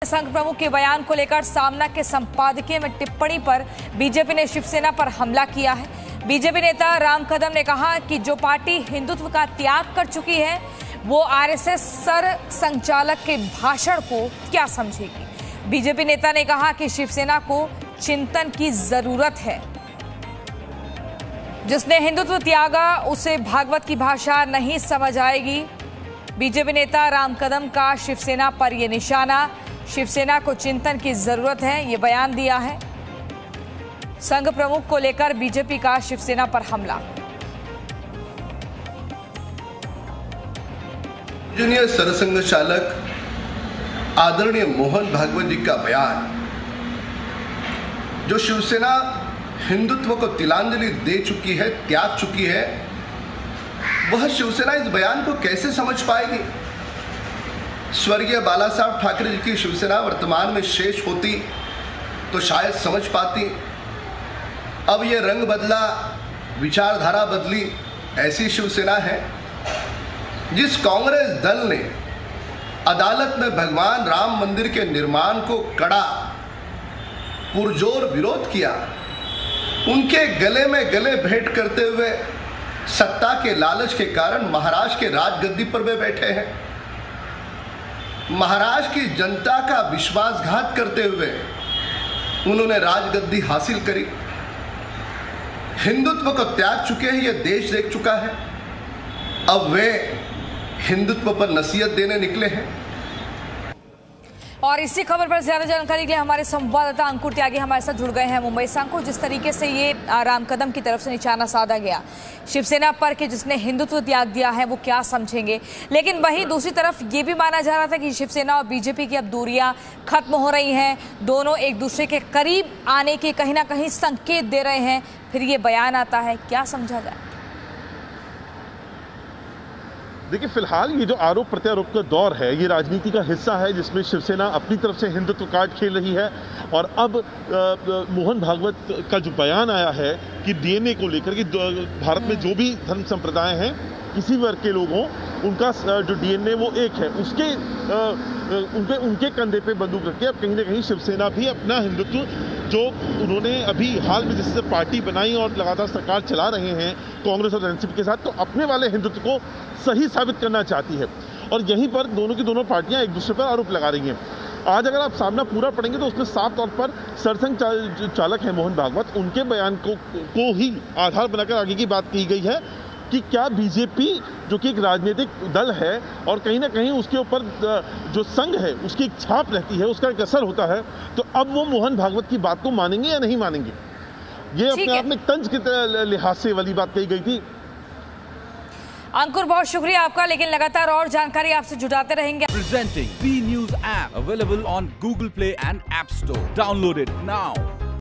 संघ प्रमुख के बयान को लेकर सामना के संपादकीय में टिप्पणी पर बीजेपी ने शिवसेना पर हमला किया है। बीजेपी नेता राम कदम ने कहा कि जो पार्टी हिंदुत्व का त्याग कर चुकी है वो आरएसएस सर संचालक के भाषण को क्या समझेगी। बीजेपी नेता ने कहा कि शिवसेना को चिंतन की जरूरत है। जिसने हिंदुत्व त्यागा उसे भागवत की भाषा नहीं समझ आएगी। बीजेपी नेता राम कदम का शिवसेना पर यह निशाना। शिवसेना को चिंतन की जरूरत है, ये बयान दिया है। संघ प्रमुख को लेकर बीजेपी का शिवसेना पर हमला। जूनियर सरसंघ चालक आदरणीय मोहन भागवत जी का बयान, जो शिवसेना हिंदुत्व को तिलांजलि दे चुकी है, त्याग चुकी है, वह शिवसेना इस बयान को कैसे समझ पाएगी। स्वर्गीय बाला साहब ठाकरे जी की शिवसेना वर्तमान में शेष होती तो शायद समझ पाती। अब ये रंग बदला, विचारधारा बदली, ऐसी शिवसेना है। जिस कांग्रेस दल ने अदालत में भगवान राम मंदिर के निर्माण को कड़ा पुरजोर विरोध किया, उनके गले में गले भेंट करते हुए सत्ता के लालच के कारण महाराष्ट्र के राजगद्दी पर वे बैठे हैं। महाराष्ट्र की जनता का विश्वासघात करते हुए उन्होंने राजगद्दी हासिल करी। हिंदुत्व को त्याग चुके हैं, यह देश देख चुका है। अब वे हिंदुत्व पर नसीहत देने निकले हैं। और इसी खबर पर ज्यादा जानकारी के लिए हमारे संवाददाता अंकुर त्यागी हमारे साथ जुड़ गए हैं मुंबई से। अंकुर, जिस तरीके से ये राम कदम की तरफ से निशाना साधा गया शिवसेना पर कि जिसने हिंदुत्व त्याग दिया है वो क्या समझेंगे, लेकिन वहीं दूसरी तरफ ये भी माना जा रहा था कि शिवसेना और बीजेपी की अब दूरियां खत्म हो रही हैं, दोनों एक दूसरे के करीब आने के कहीं ना कहीं संकेत दे रहे हैं। फिर ये बयान आता है, क्या समझा जाए। देखिए, फिलहाल ये जो आरोप प्रत्यारोप का दौर है ये राजनीति का हिस्सा है, जिसमें शिवसेना अपनी तरफ से हिंदुत्व कार्ड खेल रही है। और अब मोहन भागवत का जो बयान आया है कि डीएनए को लेकर कि भारत में जो भी धर्म संप्रदाय हैं, किसी वर्ग के लोगों, उनका जो डीएनए वो एक है, उसके उनके कंधे पे बंदूक रख के अब कहीं ना कहीं शिवसेना भी अपना हिंदुत्व, जो उन्होंने अभी हाल में जिससे पार्टी बनाई और लगातार सरकार चला रहे हैं कांग्रेस और एनसीपी के साथ, तो अपने वाले हिंदुत्व को सही साबित करना चाहती है। और यहीं पर दोनों की दोनों पार्टियां एक दूसरे पर आरोप लगा रही हैं। आज अगर आप सामना पूरा पढ़ेंगे तो उसमें साफ तौर पर सरसंघ चालक है मोहन भागवत, उनके बयान को ही आधार बनाकर आगे की बात की गई है कि क्या बीजेपी, जो कि एक राजनीतिक दल है और कहीं ना कहीं उसके ऊपर जो संघ है उसकी एक छाप रहती है, उसका एक असर होता है, तो अब वो मोहन भागवत की बात को मानेंगे या नहीं मानेंगे। ये अपने आप में तंज के लिहाज से वाली बात कही गई थी। अंकुर, बहुत शुक्रिया आपका, लेकिन लगातार और जानकारी आपसे जुटाते रहेंगे। Presenting B News app available on Google Play and App Store. Download it now.